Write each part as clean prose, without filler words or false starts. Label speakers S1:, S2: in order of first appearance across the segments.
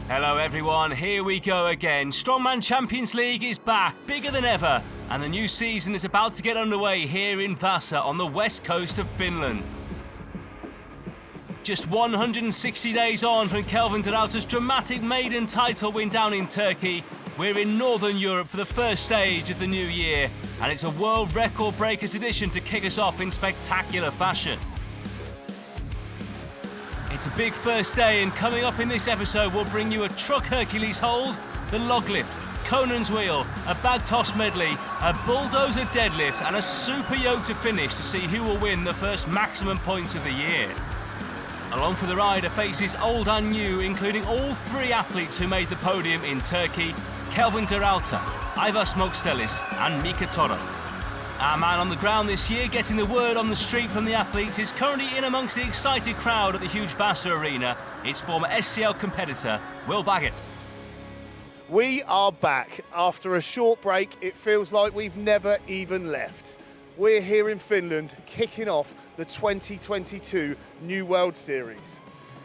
S1: Hello everyone, here we go again. Strongman Champions League is back, bigger than ever, and the new season is about to get underway here in Vaasa on the west coast of Finland. Just 160 days on from Kelvin dramatic maiden title win down in Turkey, we're in Northern Europe for the first stage of the new year, and it's a world record breakers edition to kick us off in spectacular fashion. It's a big first day, and coming up in this episode we'll bring you a truck Hercules hold, the log lift, Conan's wheel, a bag toss medley, a bulldozer deadlift and a super yoke to finish to see who will win the first maximum points of the year. Along for the ride are faces old and new, including all three athletes who made the podium in Turkey: Kelvin, Aivars Smaukstelis and Mika Törrö. Our man on the ground this year, getting the word on the street from the athletes, is currently in amongst the excited crowd at the huge Vaasa arena. It's former SCL competitor Will Baggett.
S2: We are back. After a short break, it feels like we've never even left. We're here in Finland, kicking off the 2022 New World Series.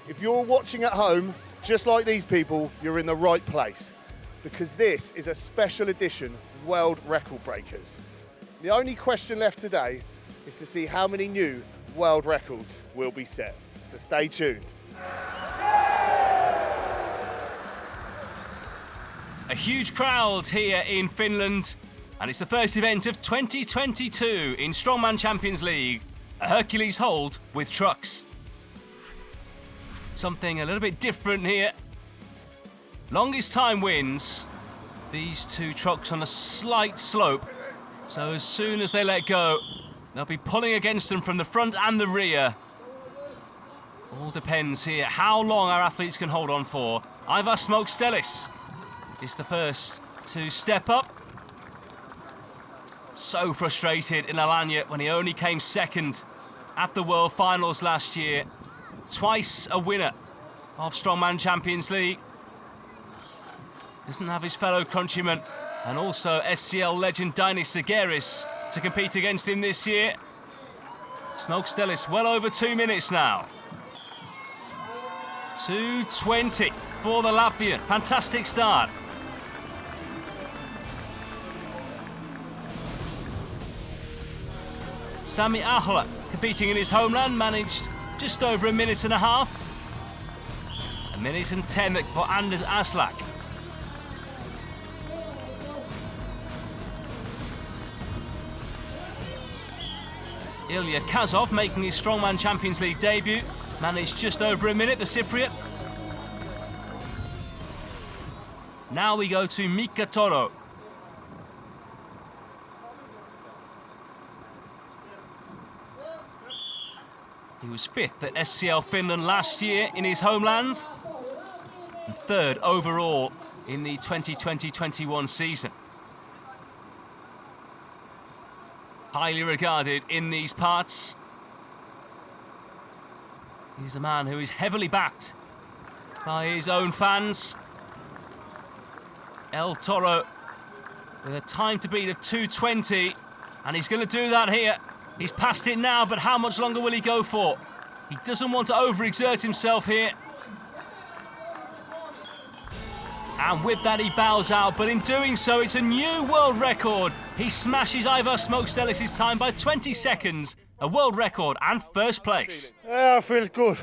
S2: If you're watching at home, just like these people, you're in the right place, because this is a special edition World Record Breakers. The only question left today is to see how many new world records will be set. So stay tuned.
S1: A huge crowd here in Finland, and it's the first event of 2022 in Strongman Champions League, a Hercules hold with trucks. Something a little bit different here. Longest time wins. These two trucks on a slight slope. So as soon as they let go, they'll be pulling against them from the front and the rear. All depends here how long our athletes can hold on for. Aivars Smaukstelis is the first to step up. So frustrated in Alanya when he only came second at the World Finals last year. Twice a winner of Strongman Champions League. Doesn't have his fellow countrymen and also SCL legend Dainis Sageris to compete against him this year. Smaukstelis well over 2 minutes now. 2:20 for the Latvian. Fantastic start. Sami Ahola, competing in his homeland, managed just over 1.5 minutes. 1 minute and 10 for Anders Aslak. Ilya Kazov, making his Strongman Champions League debut, managed just over 1 minute, the Cypriot. Now we go to Mika Törrö. He was 5th at SCL Finland last year in his homeland, and 3rd overall in the 2020-21 season. Highly regarded in these parts. He's a man who is heavily backed by his own fans. El Toro with a time to beat of 2:20, and he's going to do that here. He's passed it now, but how much longer will he go for? He doesn't want to overexert himself here. And with that he bows out, but in doing so it's a new world record. He smashes Aivars Smaukstelis' time by 20 seconds, a world record and first place.
S3: Yeah, I feel good.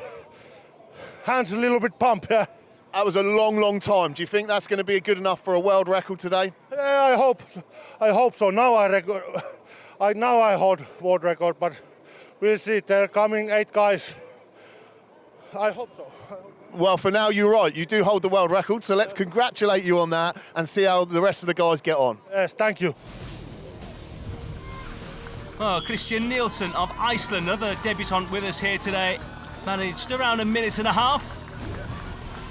S3: Hands a little bit pumped, yeah.
S2: That was a long time. Do you think that's going to be good enough for a world record today?
S3: Yeah, I hope so. Now I hold world record, but we'll see. There are coming 8 guys. I hope so.
S2: Well, for now, you're right. You do hold the world record, so let's congratulate you on that and see how the rest of the guys get on.
S3: Yes, thank you.
S1: Oh, Christian Nielsen of Iceland, another debutant with us here today, managed around 1.5 minutes,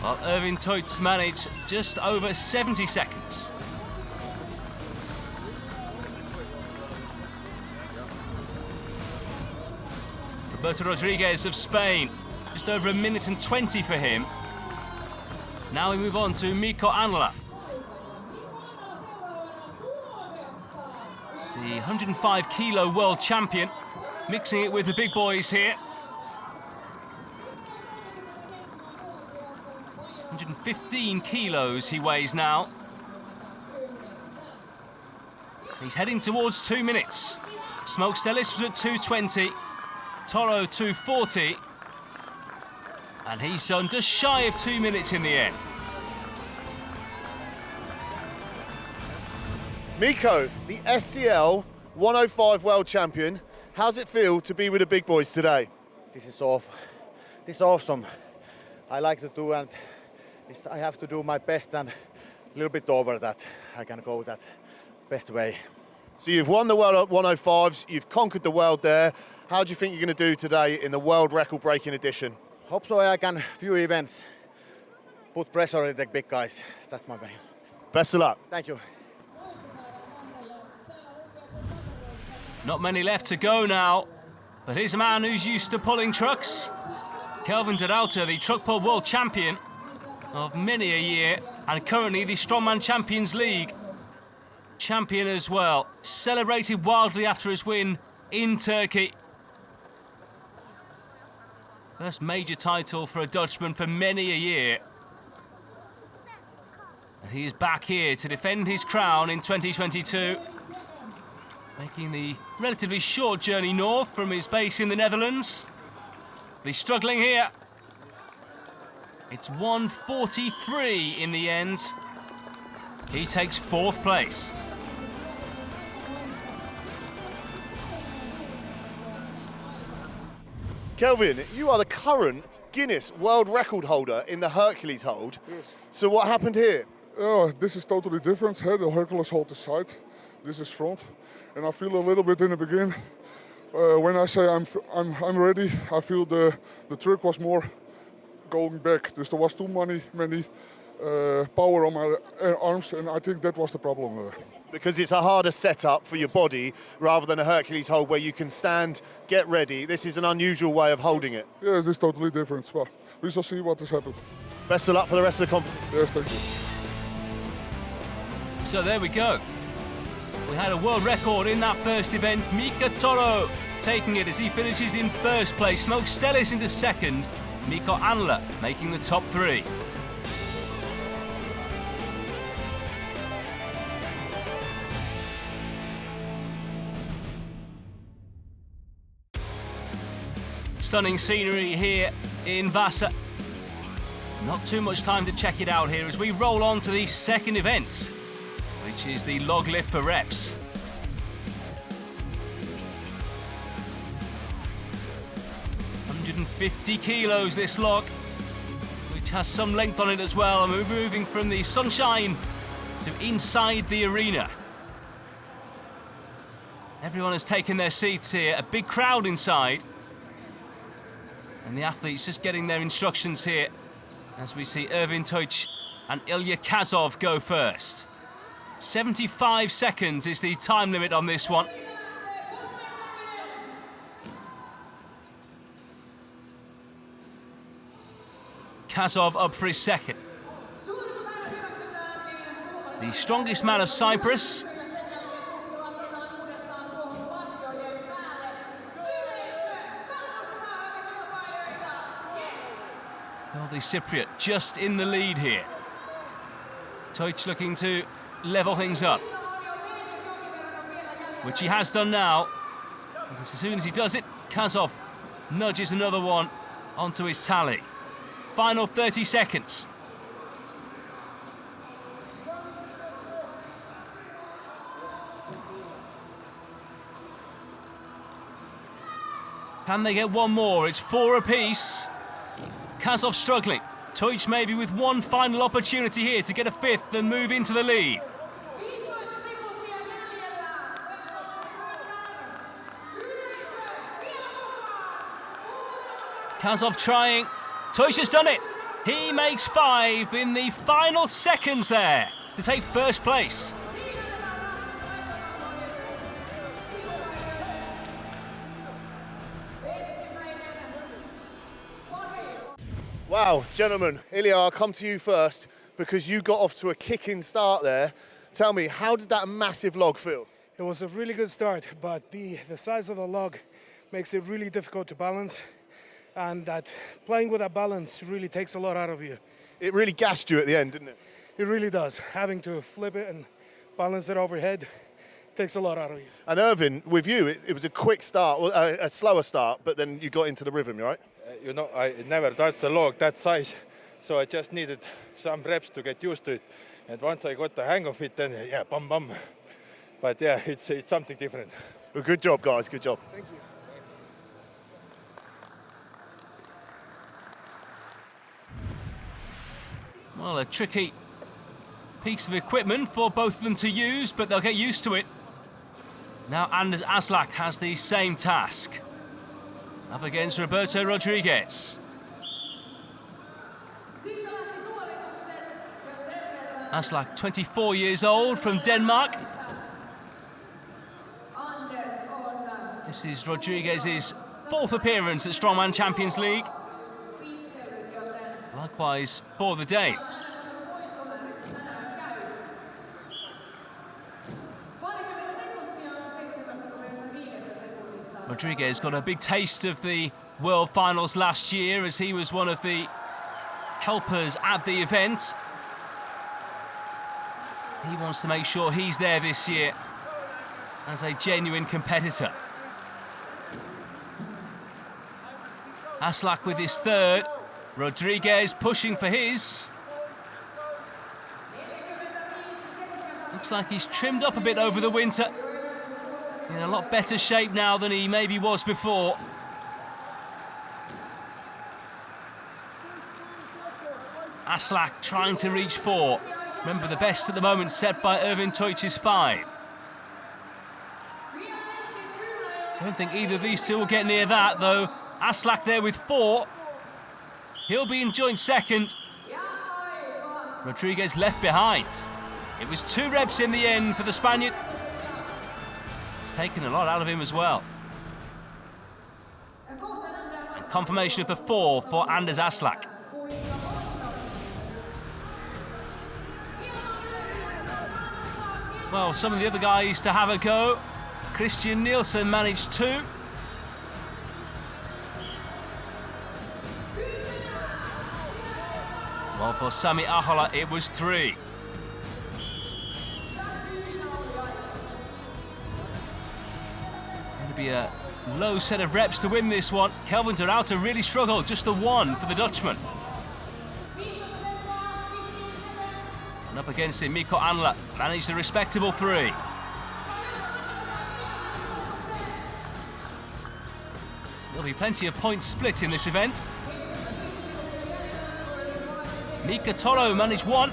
S1: while Erwin Teutz managed just over 70 seconds. Roberto Rodriguez of Spain, just over 1.20 minutes for him. Now we move on to Mikko Anla. The 105 kilo world champion, mixing it with the big boys here. 115 kilos he weighs now. He's heading towards 2 minutes. Smaukstelis was at 2:20, Törrö 2:40, and he's done just shy of 2 minutes in the end.
S2: Miko, the SCL 105 world champion, how's it feel to be with the big boys today?
S4: This is awesome. I like to do, and I have to do my best, and a little bit over that. I can go that best way.
S2: So you've won the World 105s, you've conquered the world there. How do you think you're going to do today in the world record-breaking edition?
S4: Hope so I can, few events, put pressure on the big guys. That's my main.
S2: Best of luck.
S4: Thank you.
S1: Not many left to go now, but here's a man who's used to pulling trucks. Kelvin, the truck pull world champion of many a year, and currently the Strongman Champions League champion as well. Celebrated wildly after his win in Turkey. First major title for a Dutchman for many a year. And he is back here to defend his crown in 2022. Making the relatively short journey north from his base in the Netherlands. But he's struggling here. It's 1:43 in the end. He takes 4th place.
S2: Kelvin, you are the current Guinness World Record holder in the Hercules hold.
S5: Yes.
S2: So what happened here?
S5: Oh, this is totally different. The Hercules hold is side, this is front, and I feel a little bit in the beginning. When I say I'm ready, I feel the truck was more going back. There was too many power on my arms, and I think that was the problem.
S2: Because it's a harder setup for your body rather than a Hercules hold where you can stand, get ready. This is an unusual way of holding it.
S5: Yes, it's totally different. Well, we shall see what has happened.
S2: Best of luck for the rest of the competition.
S5: Yes, thank you.
S1: So there we go. We had a world record in that first event. Mika Törrö taking it as he finishes in 1st place. Smaukstelis into 2nd. Mika Törrö making the top 3. Stunning scenery here in Vaasa. Not too much time to check it out here as we roll on to the 2nd event, which is the log lift for reps. $150 kilos this log, which has some length on it as well, and we're moving from the sunshine to inside the arena. Everyone has taken their seats here, a big crowd inside. And the athletes just getting their instructions here as we see Ervin Toich and Ilya Kazov go first. 75 seconds is the time limit on this one. Kazov up for his 2nd. The strongest man of Cyprus. The Cypriot just in the lead here. Toich looking to level things up, which he has done now. Because as soon as he does it, Kazov nudges another one onto his tally. Final 30 seconds. Can they get one more? It's 4 apiece. Kazov struggling. Toich maybe with one final opportunity here to get a 5th and move into the lead. Kazov trying. Toich has done it. He makes 5 in the final seconds there to take 1st place.
S2: Wow, gentlemen, Ilya, I'll come to you first because you got off to a kicking start there. Tell me, how did that massive log feel?
S6: It was a really good start, but the size of the log makes it really difficult to balance, and that playing with that balance really takes a lot out of you.
S2: It really gassed you at the end, didn't it?
S6: It really does. Having to flip it and balance it overhead takes a lot out of you.
S2: And Irvin, with you, it was a quick start, a slower start, but then you got into the rhythm, right?
S7: You know, I never touched a log that size, so I just needed some reps to get used to it. And once I got the hang of it, then yeah, bum bum. But yeah, it's something different.
S2: Well, good job, guys. Good job.
S6: Thank you.
S1: Well, a tricky piece of equipment for both of them to use, but they'll get used to it. Now Anders Aslak has the same task. Up against Roberto Rodriguez. Aslak, 24 years old, from Denmark. This is Rodriguez's 4th appearance at Strongman Champions League. Likewise for the Dane. Rodriguez got a big taste of the World Finals last year as he was one of the helpers at the event. He wants to make sure he's there this year as a genuine competitor. Aslak with his 3rd. Rodriguez pushing for his. Looks like he's trimmed up a bit over the winter. In a lot better shape now than he maybe was before. Aslak trying to reach 4. Remember, the best at the moment set by Ervin Toich is 5. I don't think either of these two will get near that, though. Aslak there with 4. He'll be in joint 2nd. Rodriguez left behind. It was 2 reps in the end for the Spaniard. It's taken a lot out of him as well. And confirmation of the 4 for Anders Aslak. Well, some of the other guys to have a go. Christian Nielsen managed 2. Well, for Sami Ahola, it was 3. Going to be a low set of reps to win this one. Kelvin Törrö really struggled, just the 1 for the Dutchman. And up against him, Mikko Anla managed a respectable 3. There'll be plenty of points split in this event. Mika Törrö managed 1.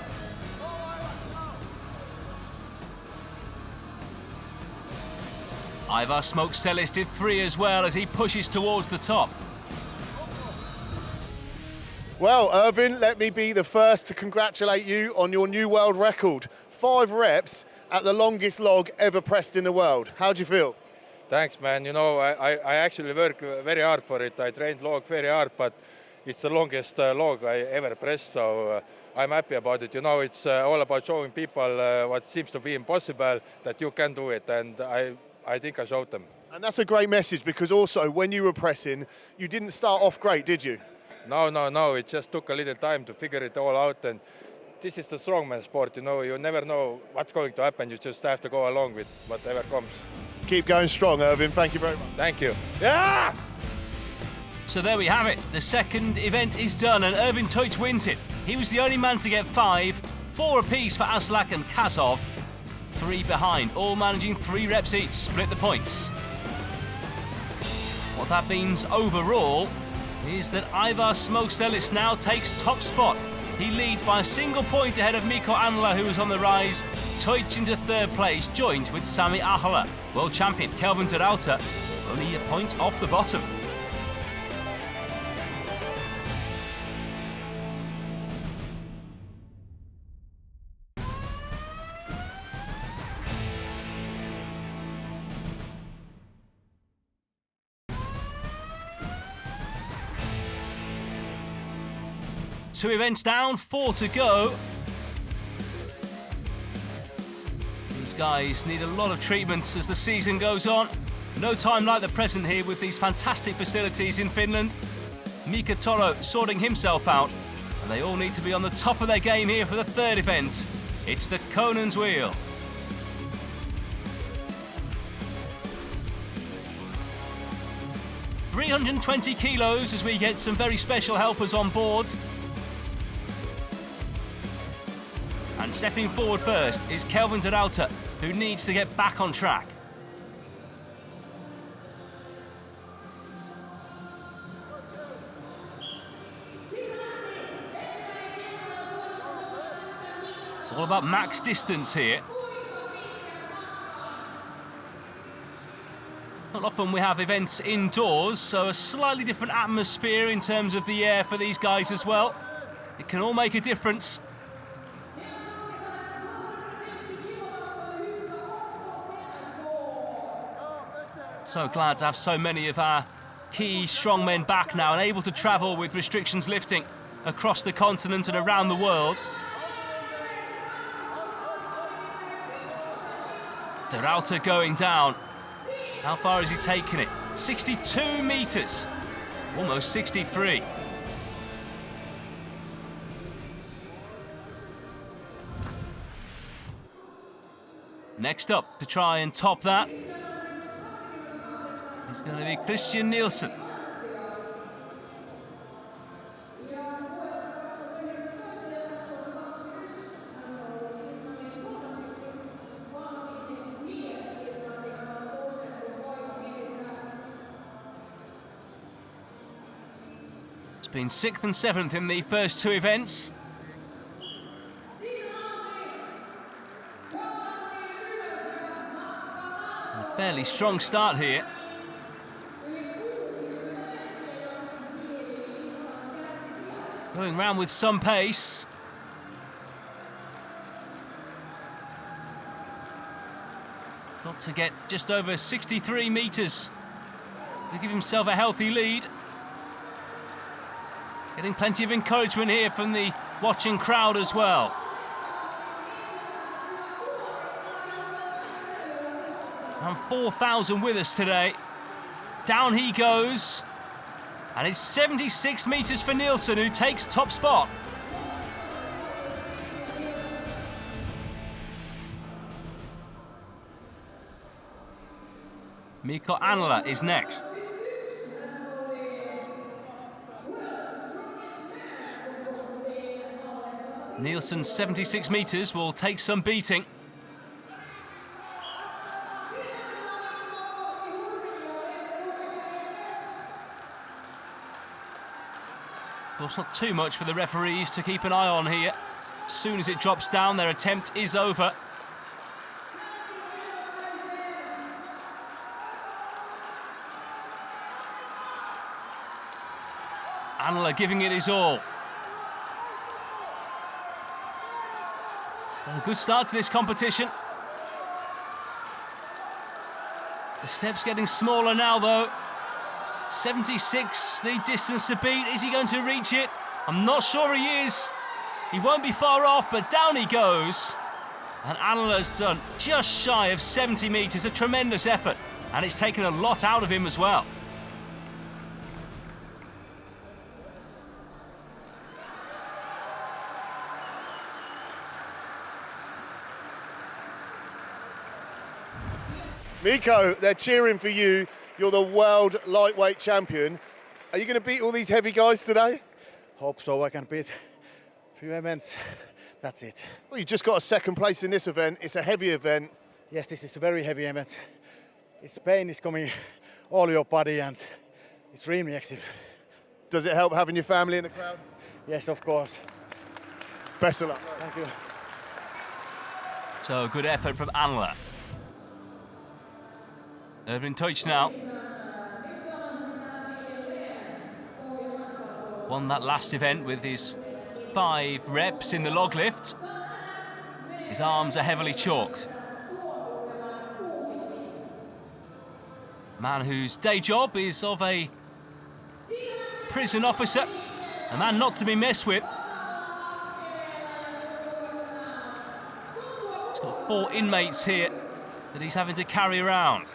S1: Aivars Smaukstelis did 3 as well as he pushes towards the top.
S2: Well, Irvin, let me be the first to congratulate you on your new world record. 5 reps at the longest log ever pressed in the world. How do you feel?
S7: Thanks, man. You know, I actually work very hard for it. I trained log very hard, but it's the longest log I ever pressed, so I'm happy about it. You know, it's all about showing people what seems to be impossible, that you can do it, and I think I showed them.
S2: And that's a great message, because also when you were pressing, you didn't start off great, did you?
S7: No. It just took a little time to figure it all out, and this is the strongman sport. You know, you never know what's going to happen. You just have to go along with whatever comes.
S2: Keep going strong, Irvin. Thank you very much.
S7: Thank you. Yeah!
S1: So there we have it. The 2nd event is done and Ervin Toich wins it. He was the only man to get 5, 4 apiece for Aslak and Kazov. 3 behind, all managing 3 reps each, split the points. What that means overall is that Aivars Smaukstelis now takes top spot. He leads by a single point ahead of Mikko Anla, who was on the rise. Toich into 3rd place, joined with Sami Ahola. World champion Kelvin Törrö only a point off the bottom. Two events down, 4 to go. These guys need a lot of treatment as the season goes on. No time like the present here with these fantastic facilities in Finland. Mika Törrö sorting himself out. And They all need to be on the top of their game here for the third event. It's the Conan's wheel. $320 kilos as we get some very special helpers on board. And stepping forward first is Kelvin Ruiter, who needs to get back on track. All about max distance here. Not often we have events indoors, so a slightly different atmosphere in terms of the air for these guys as well. It can all make a difference. So glad to have so many of our key strongmen back now and able to travel with restrictions lifting across the continent and around the world. Ruiter going down. How far has he taken it? 62 metres. Almost 63. Next up to try and top that is going to be Christian Nielsen. Been 6th and 7th in the first two events. A fairly strong start here. Going round with some pace. Got to get just over 63 metres to give himself a healthy lead. Getting plenty of encouragement here from the watching crowd as well. And 4,000 with us today. Down he goes. And it's 76 metres for Nielsen, who takes top spot. Mika Törrö is next. Nielsen's 76 metres will take some beating. Of course, not too much for the referees to keep an eye on here. As soon as it drops down, their attempt is over. Törrö giving it his all. A good start to this competition. The steps getting smaller now though. 76, the distance to beat. Is he going to reach it? I'm not sure he is. He won't be far off, but down he goes. And Törrö's done just shy of 70 metres, a tremendous effort. And it's taken a lot out of him as well.
S2: Miko, they're cheering for you. You're the world lightweight champion. Are you going to beat all these heavy guys today?
S4: Hope so. I can beat a few events. That's it.
S2: Well, you just got a second place in this event. It's a heavy event.
S4: Yes, this is a very heavy event. It's pain is coming all your body and it's really exciting.
S2: Does it help having your family in the crowd?
S4: Yes, of course.
S2: Best of luck.
S4: Thank you.
S1: So good effort from Törrö. Irvin Teutsch now. Won that last event with his 5 reps in the log lift. His arms are heavily chalked. Man whose day job is of a prison officer. A man not to be messed with. He's got 4 inmates here that he's having to carry around.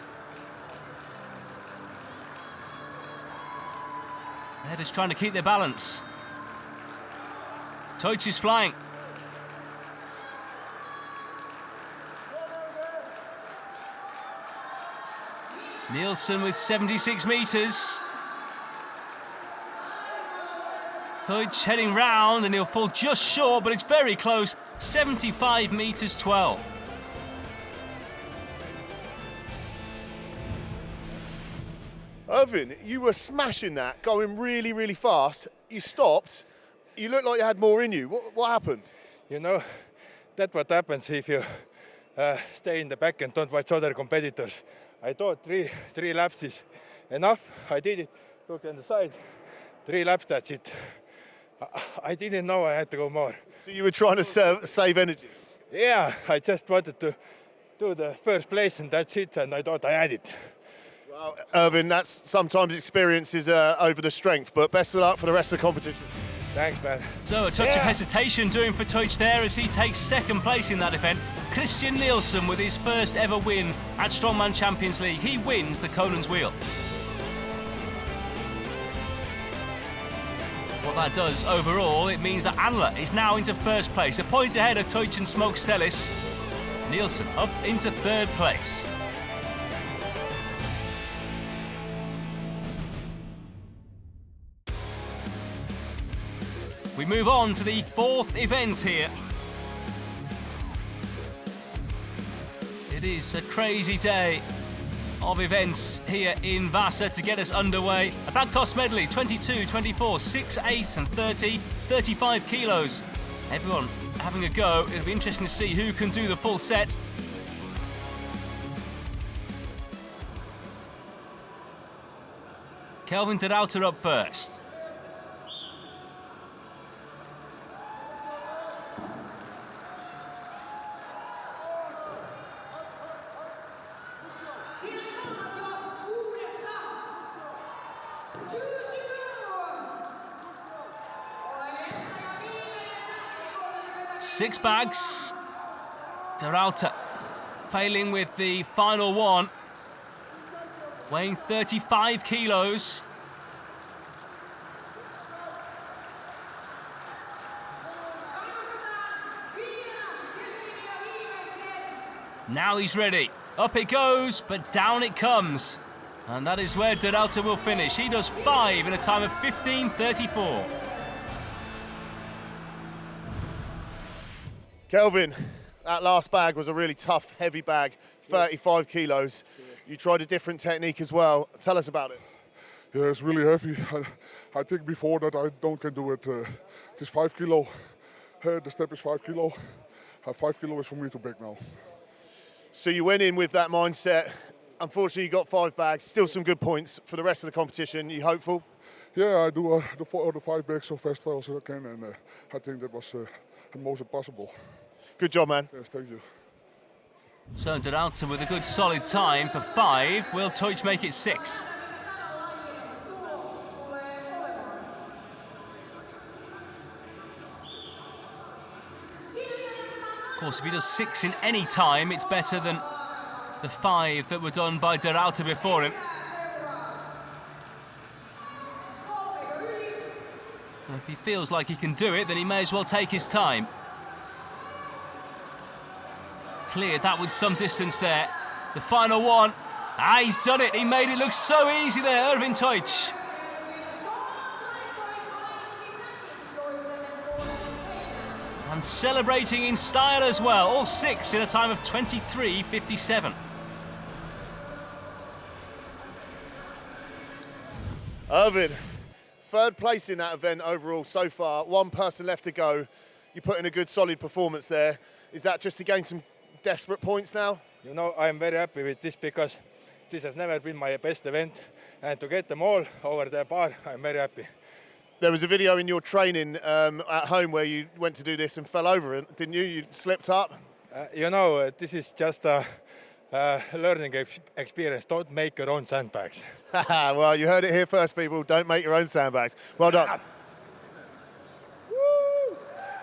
S1: They're just trying to keep their balance. Deutsch is flying. Nielsen with 76 metres. Deutsch heading round and he'll fall just short, but it's very close. 75 metres 12.
S2: Irvin, you were smashing that, going really, really fast. You stopped. You looked like you had more in you. What happened?
S7: You know, that's what happens if you stay in the back and don't watch other competitors. I thought three laps is enough. I did it. Look on the side. 3 laps, that's it. I didn't know I had to go more.
S2: So you were trying to save energy?
S7: Yeah, I just wanted to do the first place and that's it, and I thought I had it.
S2: Well, Irvin, that's sometimes experience is over the strength, but best of luck for the rest of the competition.
S7: Thanks, man.
S1: So a touch of hesitation doing for Deutsch there as he takes second place in that event. Christian Nielsen with his first ever win at Strongman Champions League. He wins the Conan's wheel. What that does overall, it means that Anla is now into first place, a point ahead of Deutsch and Smaukstelis. Nielsen up into third place. We move on to the fourth event here. It is a crazy day of events here in Vaasa to get us underway. A bag toss medley, 22, 24, 6, 8 and 30, 35 kilos. Everyone having a go. It'll be interesting to see who can do the full set. Kelvin de Ruiter up first. Six bags. De Ruiter failing with the final one. Weighing 35 kilos. Now he's ready. Up it goes, but down it comes. And that is where de Ruiter will finish. He does 5 in a time of 15:34.
S2: Kelvin, that last bag was a really tough, heavy bag, 35 kilos. You tried a different technique as well. Tell us about it.
S5: Yeah, it's really heavy. I think before that I can do it. It's 5 kilo. The step is 5 kilo. 5 kilo is for me too big now.
S2: So you went in with that mindset. Unfortunately, you got 5 bags. Still some good points for the rest of the competition. You hopeful?
S5: Yeah, I do the 5 bags so fast as I can, and I think that was the most possible.
S2: Good job, man.
S5: Yes, thank you.
S1: So de Ruiter with a good solid time for 5. Will Deutsch make it 6? Of course, if he does 6 in any time, it's better than the 5 that were done by de Ruiter before him. And if he feels like he can do it, then he may as well take his time. Cleared that with some distance there. The final one. He's done it. He made it look so easy there, Irvin Deutsch. And celebrating in style as well. All 6 in a time of 23:57.
S2: Irvin, third place in that event overall so far. 1 person left to go. You put in a good, solid performance there. Is that just to gain some desperate points now?
S7: You know, I'm very happy with this because this has never been my best event, and to get them all over the bar, I'm very happy.
S2: There was a video in your training at home where you went to do this and fell over, didn't you? You slipped up?
S7: You know, this is just a learning experience. Don't make your own sandbags.
S2: Well, you heard it here first, people. Don't make your own sandbags. Well done.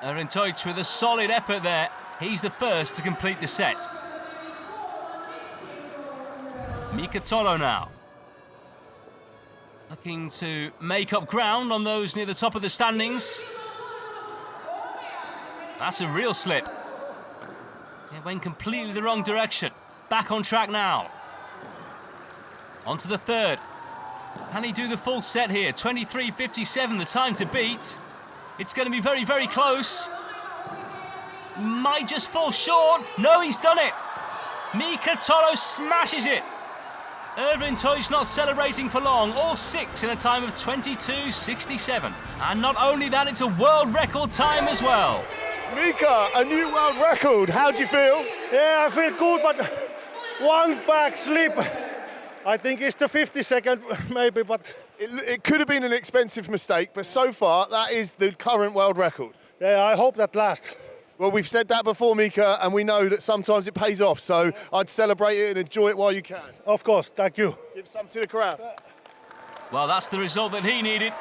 S1: Irvin Deutsch with a solid effort there. He's the first to complete the set. Mika Törrö now. Looking to make up ground on those near the top of the standings. That's a real slip. It went completely the wrong direction. Back on track now. On to the third. Can he do the full set here? 23:57, the time to beat. It's going to be very, very close. Might just fall short. No, he's done it. Mika Törrö smashes it. Erwin Teutsch not celebrating for long, all 6 in a time of 22:67. And not only that, it's a world record time as well.
S2: Mika, a new world record. How do you feel?
S3: Yeah, I feel good, but one back slip. I think it's the 50-second maybe, but
S2: It could have been an expensive mistake, but so far that is the current world record.
S3: yeah, I hope that lasts.
S2: Well, we've said that before, Mika, and we know that sometimes it pays off, so I'd celebrate it and enjoy it while you can.
S3: Of course, thank you.
S2: Give some to the crowd.
S1: Well, that's the result that he needed.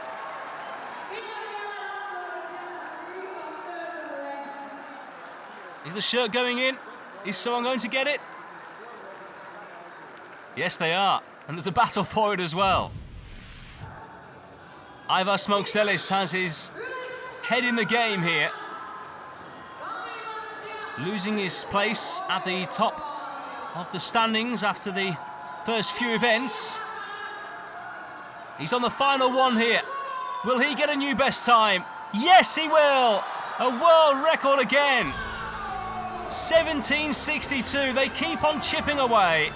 S1: Is the shirt going in? Is someone going to get it? Yes, they are. And there's a battle for it as well. Aivars Smaukstelis has his head in the game here. Losing his place at the top of the standings after the first few events. He's on the final one here. Will he get a new best time? Yes, he will! A world record again. 17:62. They keep on chipping away.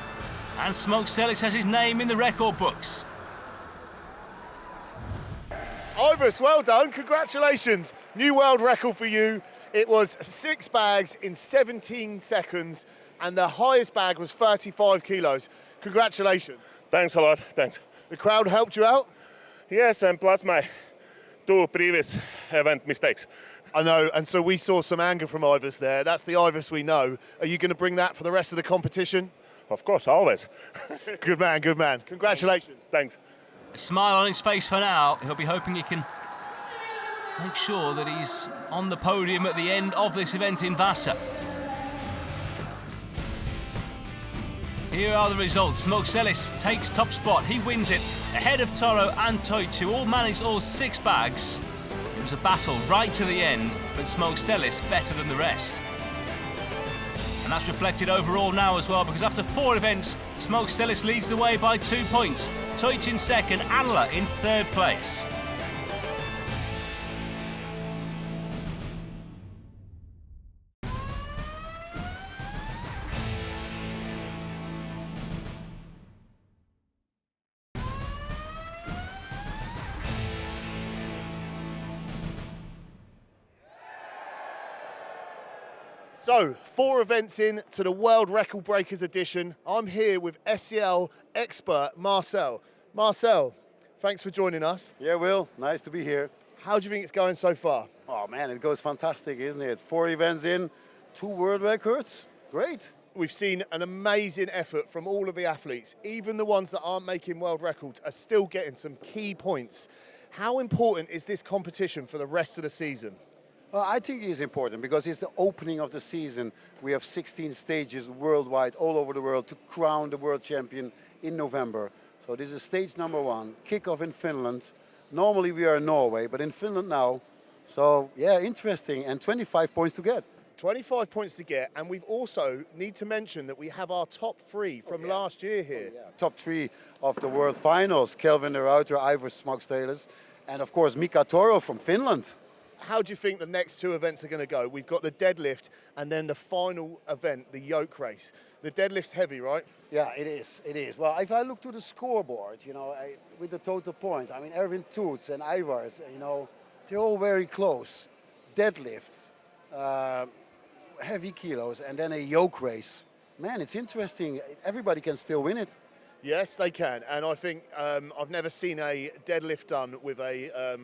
S1: And Smaukstelis has his name in the record books.
S2: Aivars, well done, congratulations. New world record for you. It was 6 bags in 17 seconds, and the highest bag was 35 kilos. Congratulations.
S8: Thanks a lot, thanks.
S2: The crowd helped you out?
S8: Yes, and plus my 2 previous event mistakes.
S2: I know, and so we saw some anger from Aivars there. That's the Aivars we know. Are you going to bring that for the rest of the competition?
S8: Of course, always.
S2: Good man, good man. Congratulations.
S8: Thanks.
S1: A smile on his face for now. He'll be hoping he can make sure that he's on the podium at the end of this event in Vaasa. Here are the results. Smaukstelis takes top spot. He wins it ahead of Törrö and Teutsch, who all managed all 6 bags. It was a battle right to the end, but Smaukstelis better than the rest. And that's reflected overall now as well, because after 4 events, Smaukstelis leads the way by 2 points. Teutsch in second, Anla in third place.
S2: So, 4 events in to the World Record Breakers edition. I'm here with SEL expert Marcel. Marcel, thanks for joining us.
S9: Yeah, Will, nice to be here.
S2: How do you think it's going so far?
S9: Oh man, it goes fantastic, isn't it? 4 events in, 2 world records. Great.
S2: We've seen an amazing effort from all of the athletes. Even the ones that aren't making world records are still getting some key points. How important is this competition for the rest of the season?
S9: Well, I think it is important because it's the opening of the season. We have 16 stages worldwide, all over the world, to crown the world champion in November. So this is stage number 1, kickoff in Finland. Normally we are in Norway, but in Finland now. So yeah, interesting, and 25 points to get.
S2: 25 points to get, and we've also need to mention that we have our top 3 from last year here.
S9: Top 3 of the world finals, Kelvin the Ruiter, Aivars Smaukstelis, and of course Mika Törrö from Finland.
S2: How do you think the next 2 events are going to go? We've got the deadlift and then the final event, the yoke race. The deadlift's heavy, right?
S9: Yeah, it is. It is. Well, if I look to the scoreboard, you know, with the total points, I mean, Erwin Teutsch and Aivars, you know, they're all very close. Deadlift, heavy kilos, and then a yoke race. Man, it's interesting. Everybody can still win it.
S2: Yes, they can. And I think I've never seen a deadlift done with a,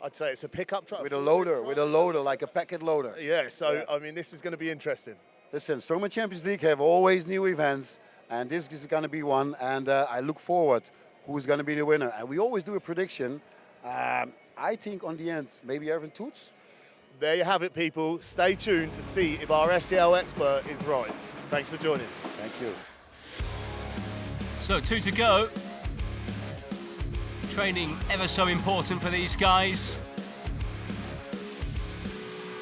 S2: I'd say it's a pickup truck.
S9: With a loader, like a packet loader.
S2: Yeah, so, I mean, this is going to be interesting.
S9: Listen, Strongman Champions League have always new events, and this is going to be one, and I look forward who's going to be the winner. And we always do a prediction. I think on the end, maybe Erwin Teutsch.
S2: There you have it, people. Stay tuned to see if our SEL expert is right. Thanks for joining.
S9: Thank you.
S1: So 2 to go. Training ever so important for these guys.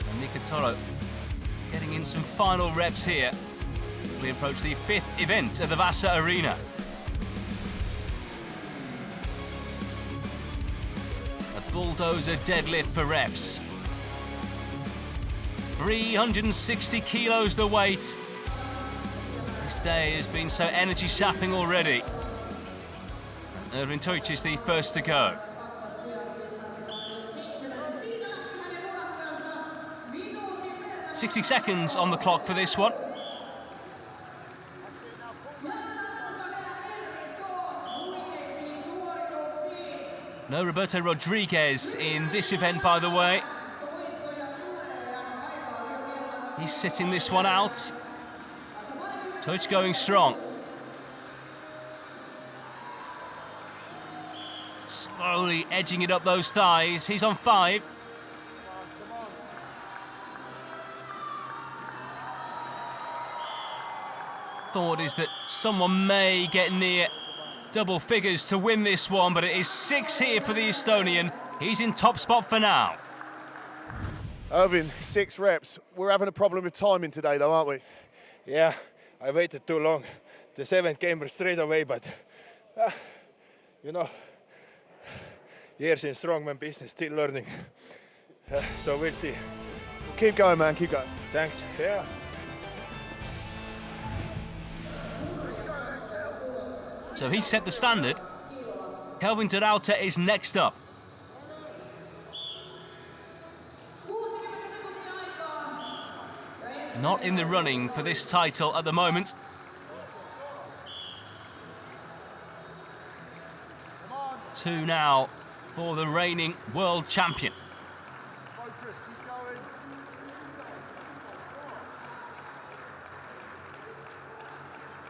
S1: And Mika Törrö Getting in some final reps here. We approach the 5th event at the Vaasa Arena. A bulldozer deadlift for reps. 360 kilos the weight. This day has been so energy sapping already. Erwin Toich is the first to go. 60 seconds on the clock for this one. No Roberto Rodriguez in this event, by the way. He's sitting this one out. Toich going strong. Slowly edging it up those thighs. He's on 5. Thought is that someone may get near double figures to win this one, but it is 6 here for the Estonian. He's in top spot for now.
S2: Erwin, 6 reps. We're having a problem with timing today though, aren't we?
S7: Yeah, I waited too long. The 7th came straight away, but you know, years in strongman business, still learning. So we'll see.
S2: Keep going, man, keep going.
S7: Thanks. Yeah.
S1: So he set the standard. Kelvin de Ruiter is next up. Not in the running for this title at the moment. Two now for the reigning world champion.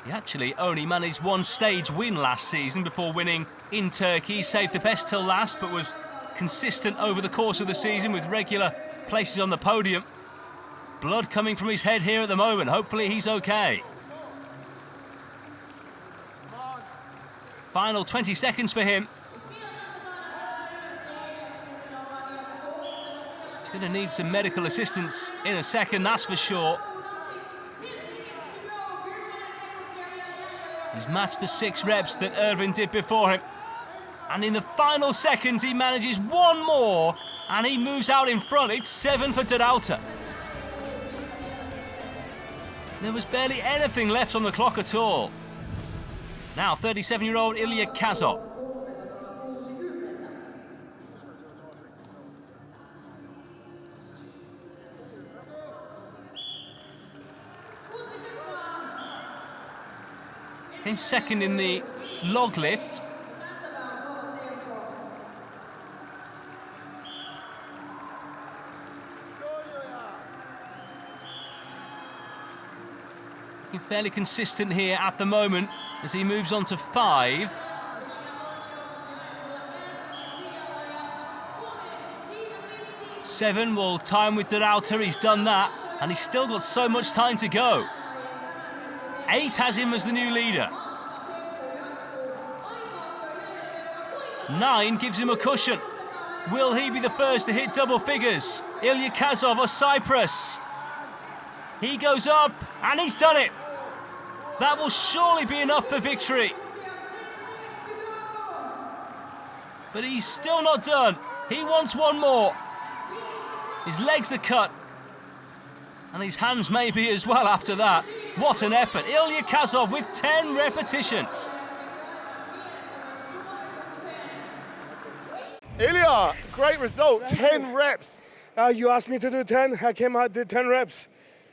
S1: He actually only managed 1 stage win last season before winning in Turkey. He saved the best till last, but was consistent over the course of the season with regular places on the podium. Blood coming from his head here at the moment. Hopefully he's okay. Final 20 seconds for him. He's going to need some medical assistance in a second, that's for sure. He's matched the 6 reps that Erwin did before him. And in the final seconds, he manages 1 more, and he moves out in front. It's 7 for de Ruiter. There was barely anything left on the clock at all. Now, 37-year-old Ilya Kazov. Came second in the log lift. Looking fairly consistent here at the moment as he moves on to 5. Seven will time with de Ruiter. He's done that, and he's still got so much time to go. 8 has him as the new leader. 9 gives him a cushion. Will he be the first to hit double figures? Ilya Kazov or Cyprus? He goes up, and he's done it. That will surely be enough for victory. But he's still not done. He wants 1 more. His legs are cut. And his hands may be as well after that. What an effort. Ilya Kazov with 10 repetitions.
S2: Ilya, great result, 10 reps.
S6: You asked me to do 10, I came out, did 10 reps.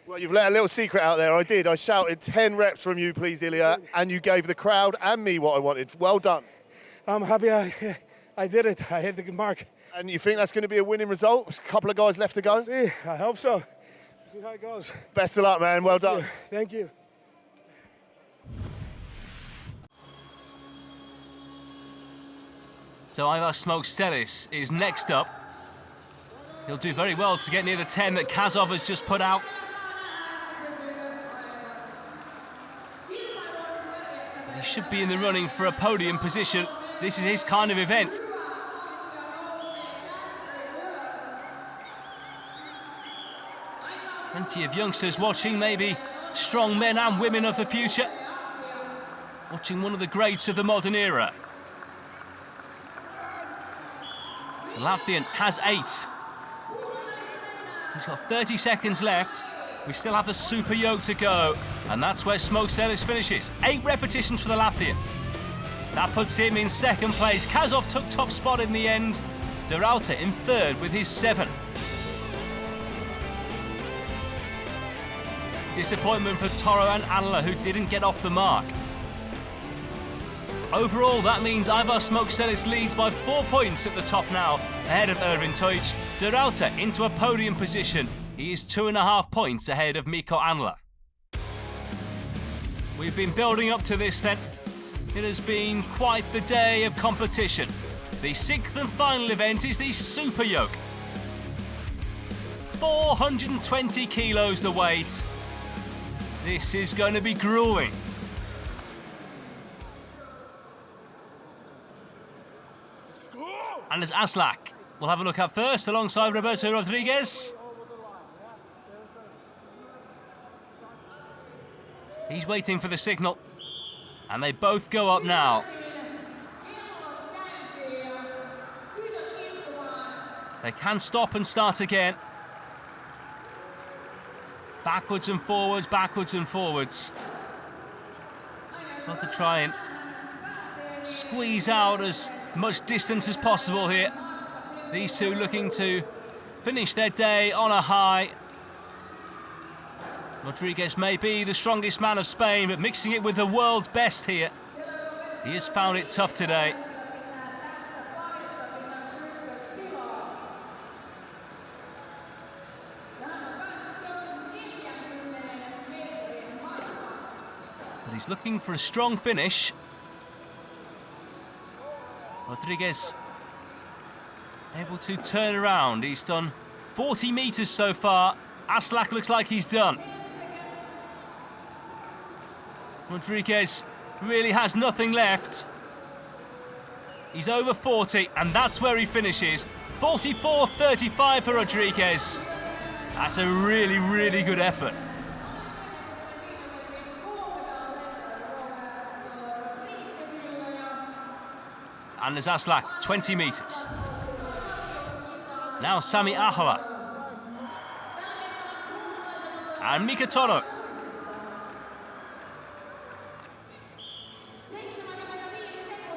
S2: Well, you've let a little secret out there. I did. I shouted 10 reps from you, please, Ilya, and you gave the crowd and me what I wanted. Well done.
S6: I'm happy I did it. I hit the mark.
S2: And you think that's going to be a winning result? There's a couple of guys left to go.
S6: See, I hope so. See how it goes.
S2: Best of luck, man. Well done.
S6: Thank you.
S1: So Aivars Smaukstelis is next up. He'll do very well to get near the 10 that Kazov has just put out. He should be in the running for a podium position. This is his kind of event. Plenty of youngsters watching, maybe strong men and women of the future. Watching one of the greats of the modern era. The Latvian has 8. He's got 30 seconds left. We still have the super yoke to go, and that's where Smaukstelis finishes. 8 repetitions for the Latvian. That puts him in second place. Kazov took top spot in the end. Ruiter in third with his 7. Disappointment for Törrö and Anla, who didn't get off the mark. Overall, that means Aivars Smaukstelis leads by 4 points at the top now, ahead of Erwin Teutsch. Ruiter into a podium position. He is 2.5 points ahead of Mika Törrö. We've been building up to this then. It has been quite the day of competition. The 6th and final event is the super yoke. 420 kilos the weight. This is going to be grueling. And it's Aslak. We'll have a look at first alongside Roberto Rodriguez. He's waiting for the signal. And they both go up now. They can stop and start again. Backwards and forwards, backwards and forwards. Got to try and squeeze out as much distance as possible here. These two looking to finish their day on a high. Rodriguez may be the strongest man of Spain, but mixing it with the world's best here. He has found it tough today. But he's looking for a strong finish. Rodriguez able to turn around. He's done 40 metres so far. Aslak looks like he's done. Rodriguez really has nothing left. He's over 40, and that's where he finishes. 44.35 for Rodriguez. That's a really, really good effort. And there's Aslak, 20 metres. Now Sami Ahola. And Mika Törrö.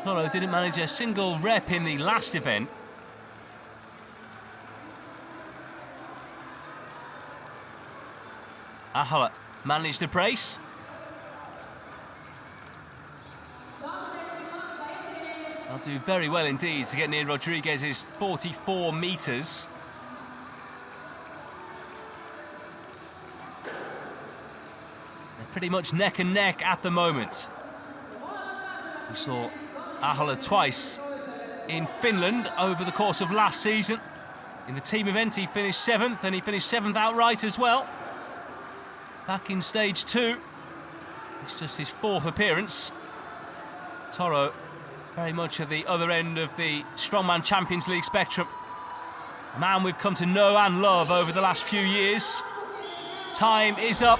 S1: Törrö didn't manage a single rep in the last event. Ahola managed a brace. They'll do very well indeed to get near Rodriguez's 44 metres. They're pretty much neck and neck at the moment. We saw Ahola twice in Finland over the course of last season. In the team event he finished 7th, and he finished 7th outright as well. Back in stage 2. It's just his 4th appearance. Törrö very much at the other end of the Strongman Champions League spectrum. A man we've come to know and love over the last few years. Time is up.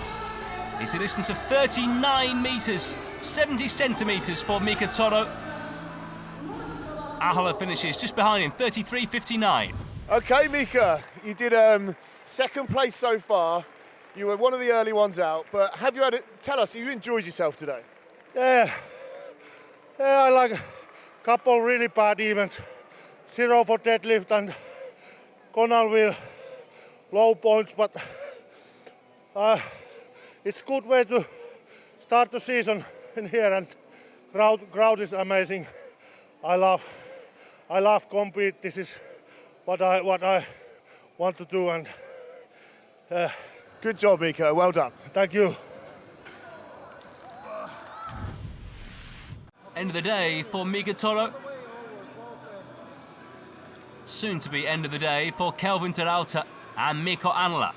S1: It's a distance of 39 metres, 70 centimetres for Mika Törrö. Ahola finishes just behind him, 33.59.
S2: Okay, Mika, you did second place so far. You were one of the early ones out, but have you tell us, you enjoyed yourself today?
S3: Yeah, I like a couple really bad events. 0 for deadlift and Conan wheel, low points, but it's a good way to start the season in here, and crowd is amazing. I love compete. This is what I want to do, and
S2: good job, Mika. Well done.
S3: Thank you.
S1: End of the day for Mika Törrö. Soon to be end of the day for Kelvin Ruiter and Mika Törrö.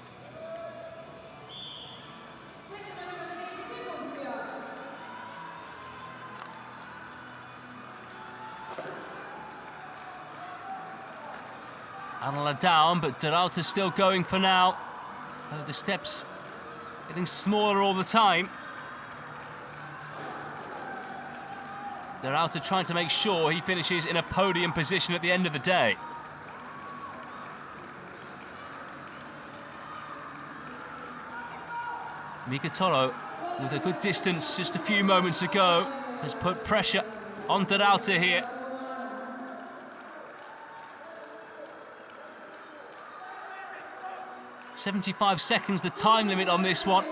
S1: Törrö down, but Ruiter still going for now. The steps getting smaller all the time. They're out to trying to make sure he finishes in a podium position at the end of the day. Mika Törrö, with a good distance just a few moments ago, has put pressure on Ruiter here. "75 seconds, the time limit on this one.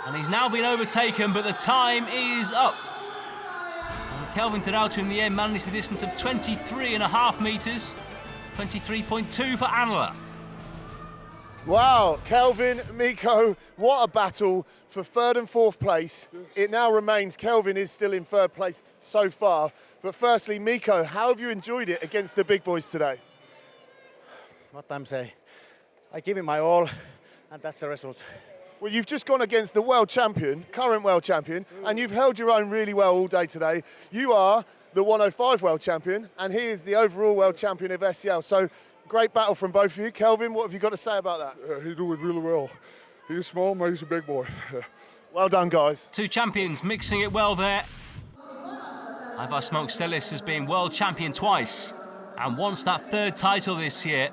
S1: And he's now been overtaken, but the time is up. And Kelvin Ruiter in the end managed a distance of 23.5 metres, 23.2 for Anla.
S2: Wow, Kelvin, Miko, what a battle for third and fourth place. It now remains Kelvin is still in third place so far. But firstly, Miko, how have you enjoyed it against the big boys today?
S4: What I'm saying, I give it my all, and that's the result.
S2: Well, you've just gone against the world champion, current world champion, and you've held your own really well all day today. You are the 105 world champion, and he is the overall world champion of SCL. So, great battle from both of you. Kelvin, what have you got to say about that?
S5: He do it really well. He's small, but he's a big boy.
S2: Well done, guys.
S1: Two champions mixing it well there. Aivars Smaukstelis has been world champion twice and wants that third title this year.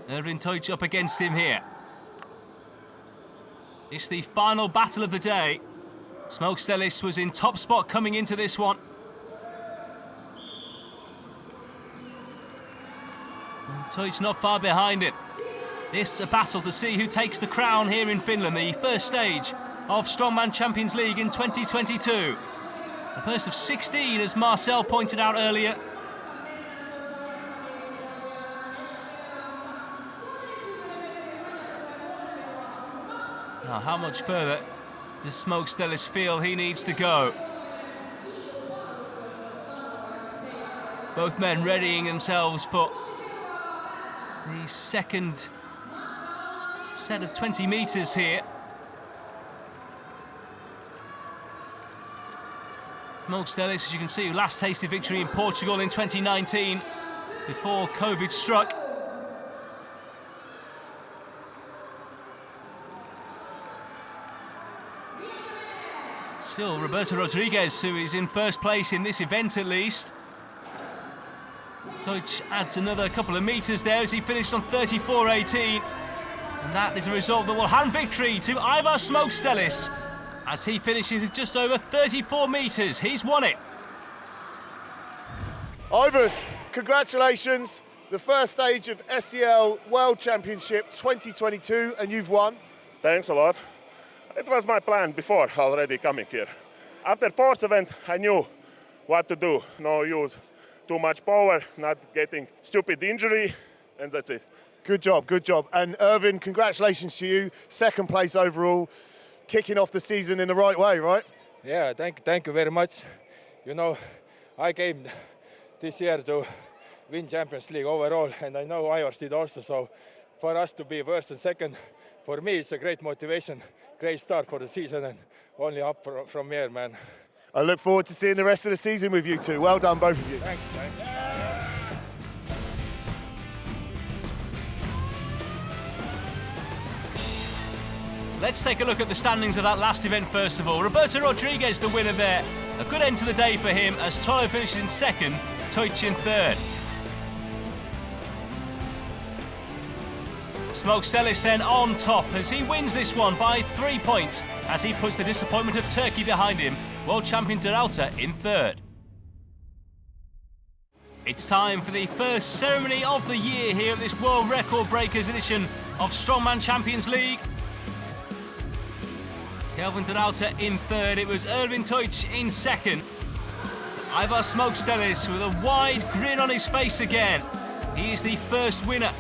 S1: Ruiter up against him here. It's the final battle of the day. Smaukstelis was in top spot coming into this one. Ruiter not far behind it. This is a battle to see who takes the crown here in Finland, the first stage of Strongman Champions League in 2022. The first of 16, as Marcel pointed out earlier. Now, how much further does Smaukstelis feel he needs to go? Both men readying themselves for the second set of 20 metres here. Smaukstelis, as you can see, last tasted victory in Portugal in 2019 before COVID struck. Still Roberto Rodriguez, who is in first place in this event at least. Ruiter adds another couple of metres there as he finished on 34.18. And that is a result that will hand victory to Aivars Smaukstelis as he finishes with just over 34 metres. He's won it.
S2: Aivars, congratulations. The first stage of SCL World Championship 2022, and you've won.
S8: Thanks a lot. It was my plan before already coming here. After fourth event, I knew what to do. No use too much power, not getting stupid injury, and that's it.
S2: Good job, good job. And Irvin, congratulations to you. Second place overall, kicking off the season in the right way, right?
S7: Yeah, thank you very much. You know, I came this year to win Champions League overall, and I know Aivars did also. So for us to be first and second, for me, it's a great motivation, great start for the season, and only up from here, man.
S2: I look forward to seeing the rest of the season with you two. Well done, both of you.
S7: Thanks.
S1: Let's take a look at the standings of that last event first of all. Roberto Rodriguez, the winner there. A good end to the day for him as Törrö finishes in second, Ruiter in third. Smaukstelis then on top as he wins this one by 3 points as he puts the disappointment of Turkey behind him. World champion Ruiter in third. It's time for the first ceremony of the year here at this World Record Breakers edition of Strongman Champions League. Kelvin Ruiter in third, it was Ruiter in second. Aivars Smaukstelis with a wide grin on his face again. He is the first winner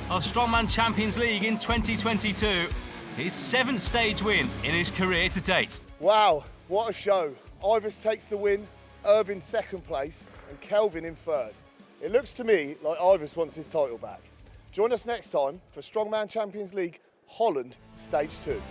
S1: of Strongman Champions League in 2022. His 7th stage win in his career to date.
S2: Wow, what a show. Aivars takes the win, Irvin second place, and Kelvin in third. It looks to me like Aivars wants his title back. Join us next time for Strongman Champions League Holland Stage 2.